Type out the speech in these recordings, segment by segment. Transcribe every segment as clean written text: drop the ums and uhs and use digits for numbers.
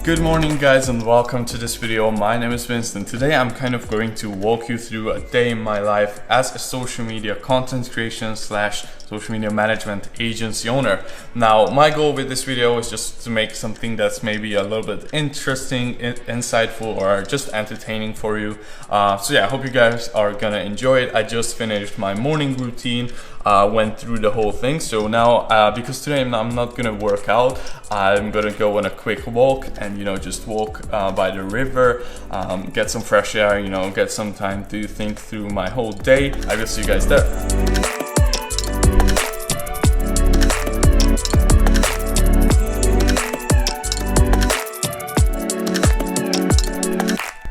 Good morning guys and welcome to this video. My name is Vincent. Today I'm kind of going to walk you through a day in my life as a social media content creation / social media management agency owner. Now my goal with this video is just to make something that's maybe a little bit interesting, insightful, or just entertaining for you. So yeah, I hope you guys are gonna enjoy it. I just finished my morning routine, went through the whole thing. So now because today I'm not gonna work out, I'm gonna go on a quick walk and just walk by the river, get some fresh air, get some time to think through my whole day. I will see you guys there.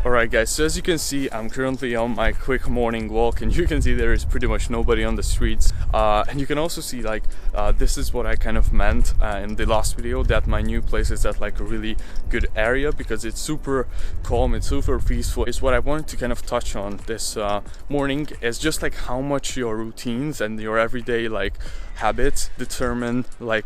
Alright guys, so as you can see, I'm currently on my quick morning walk, and you can see there is pretty much nobody on the streets, and you can also see this is what I kind of meant in the last video, that my new place is at like a really good area because it's super calm, it's super peaceful. Is what I wanted to kind of touch on this morning is just like how much your routines and your everyday habits determine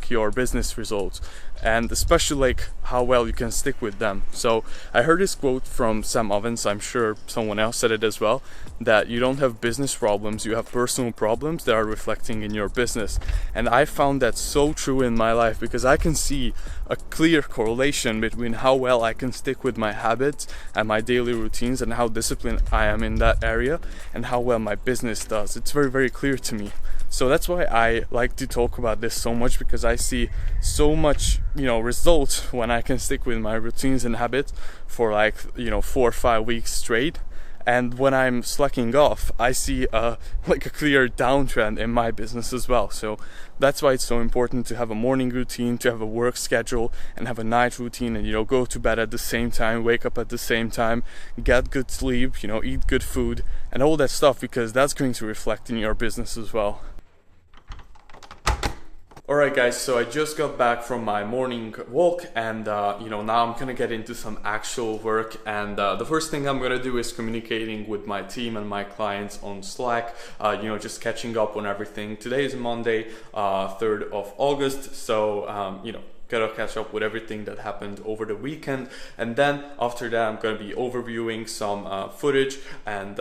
your business results, and especially how well you can stick with them. So I heard this quote from Sam Ovens, I'm sure someone else said it as well, that you don't have business problems, you have personal problems that are reflecting in your business. And I found that so true in my life because I can see a clear correlation between how well I can stick with my habits and my daily routines and how disciplined I am in that area and how well my business does. It's very, very clear to me. So that's why I like to talk about this so much, because I see so much, results when I can stick with my routines and habits for 4 or 5 weeks straight. And when I'm slacking off, I see a clear downtrend in my business as well. So that's why it's so important to have a morning routine, to have a work schedule, and have a night routine, and go to bed at the same time, wake up at the same time, get good sleep, eat good food, and all that stuff, because that's going to reflect in your business as well. Alright guys, so I just got back from my morning walk, and now I'm gonna get into some actual work, and the first thing I'm gonna do is communicating with my team and my clients on Slack, just catching up on everything. Today is Monday, 3rd of August, so gotta catch up with everything that happened over the weekend, and then after that I'm gonna be overviewing some footage and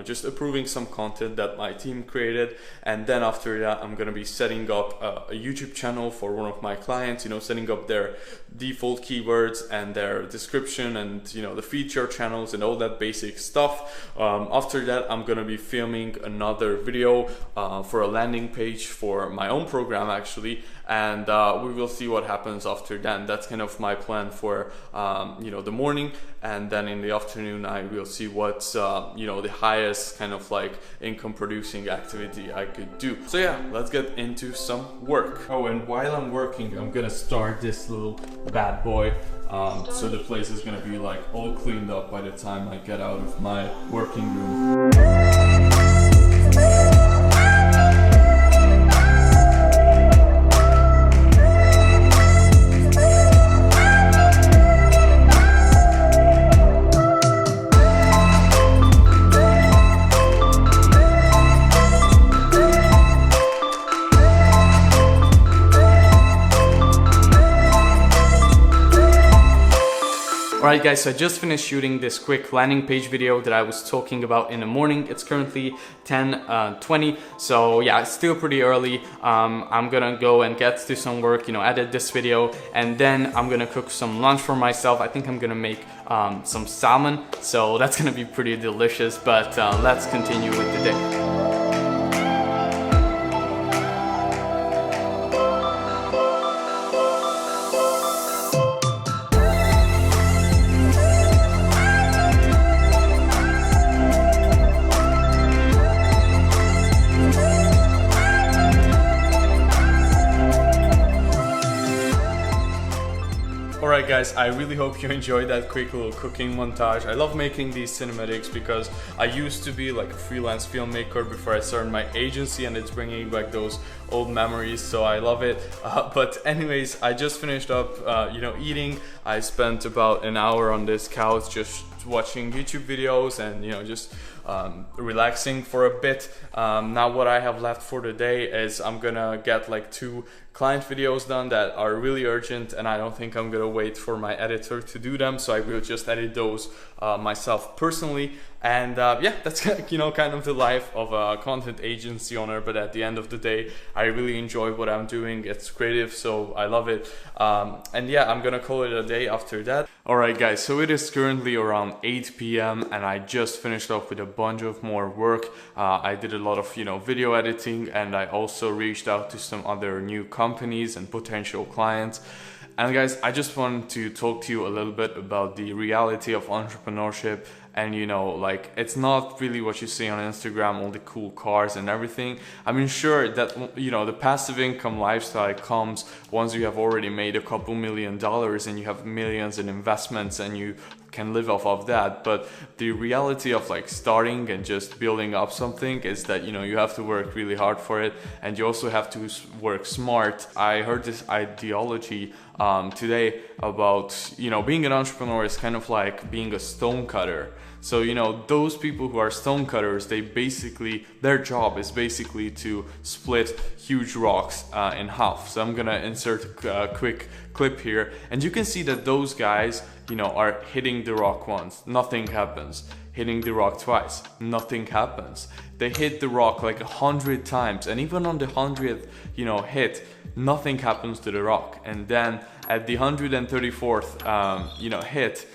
just approving some content that my team created. And then after that I'm gonna be setting up a YouTube channel for one of my clients, setting up their default keywords and their description and the feature channels and all that basic stuff. After that I'm gonna be filming another video for a landing page for my own program actually, and we will see what happens after that. That's kind of my plan for the morning, and then in the afternoon I will see what's the highest kind of income producing activity I could do. So yeah, let's get into some work. Oh, and while I'm working I'm gonna start this little bad boy, so the place is gonna be all cleaned up by the time I get out of my working room. Alright guys, so I just finished shooting this quick landing page video that I was talking about in the morning. It's currently 10:20, so yeah, it's still pretty early. I'm gonna go and get to some work, edit this video, and then I'm gonna cook some lunch for myself. I think I'm gonna make some salmon, so that's gonna be pretty delicious, but let's continue with the day. Alright guys, I really hope you enjoyed that quick little cooking montage. I love making these cinematics because I used to be a freelance filmmaker before I started my agency, and it's bringing back those old memories, so I love it. But anyways, I just finished up eating. I spent about an hour on this couch just watching YouTube videos and just relaxing for a bit. Now what I have left for the day is I'm gonna get like 2 client videos done that are really urgent, and I don't think I'm gonna wait for my editor to do them, so I will just edit those myself personally. And yeah, that's kind of the life of a content agency owner. But at the end of the day, I really enjoy what I'm doing. It's creative, so I love it. And yeah, I'm gonna call it a day after that. Alright guys, so it is currently around 8 p.m. and I just finished up with a bunch of more work. I did a lot of video editing, and I also reached out to some other new companies and potential clients. And guys, I just wanted to talk to you a little bit about the reality of entrepreneurship. And like, it's not really what you see on Instagram, all the cool cars and everything. I mean, sure that the passive income lifestyle comes once you have already made a couple $1 million and you have millions in investments and you can live off of that. But the reality of like starting and just building up something is that you have to work really hard for it, and you also have to work smart. I heard this ideology today about being an entrepreneur is kind of like being a stone cutter. So those people who are stone cutters, their job is basically to split huge rocks in half. So I'm gonna insert a quick clip here, and you can see that those guys are hitting the rock once, nothing happens. Hitting the rock twice, nothing happens. They hit the rock like 100 times, and even on the 100th hit, nothing happens to the rock. And then at the 134th hit,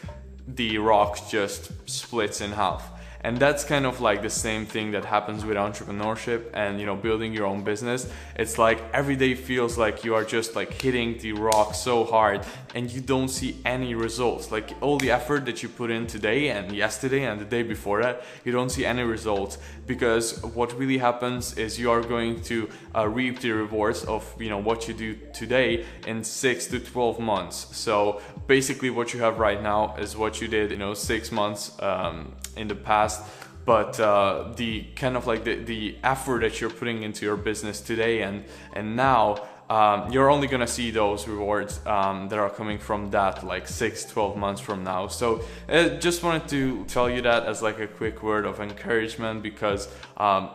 the rock just splits in half. And that's kind of like the same thing that happens with entrepreneurship and building your own business. It's like every day feels like you are just like hitting the rock so hard and you don't see any results. Like all the effort that you put in today and yesterday and the day before that, you don't see any results, because what really happens is you are going to reap the rewards of what you do today in 6 to 12 months. So basically what you have right now is what you did 6 months in the past. But the kind of like the effort that you're putting into your business today and now, you're only gonna see those rewards that are coming from that like 6-12 months from now. So just wanted to tell you that as like a quick word of encouragement, because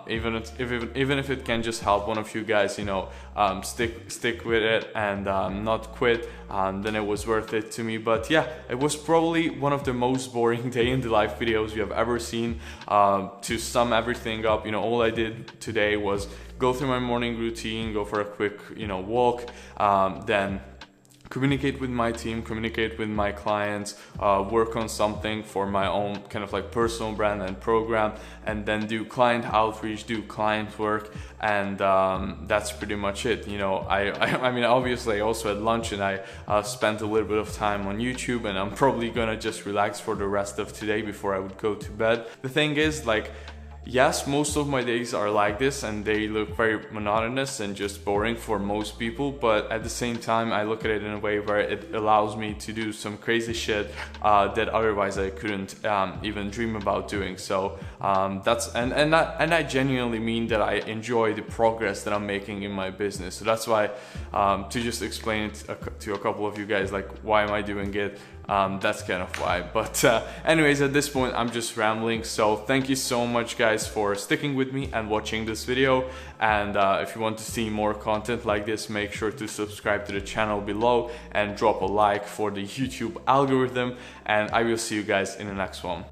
even if it can just help one of you guys stick with it and not quit, then it was worth it to me. But yeah, it was probably one of the most boring day in the life videos you have ever seen. To sum everything up, all I did today was go through my morning routine, go for a quick walk, then communicate with my team, communicate with my clients, work on something for my own kind of like personal brand and program, and then do client outreach, do client work, and that's pretty much it. I mean, obviously I also had lunch and I spent a little bit of time on YouTube, and I'm probably gonna just relax for the rest of today before I would go to bed. The thing is, like, yes, most of my days are like this and they look very monotonous and just boring for most people, but at the same time I look at it in a way where it allows me to do some crazy shit that otherwise I couldn't even dream about doing. So and I genuinely mean that I enjoy the progress that I'm making in my business. So that's why, to just explain it to a couple of you guys, like, why am I doing it? That's kind of why. But anyways, at this point I'm just rambling, so thank you so much guys for sticking with me and watching this video. And if you want to see more content like this, make sure to subscribe to the channel below and drop a like for the YouTube algorithm, and I will see you guys in the next one.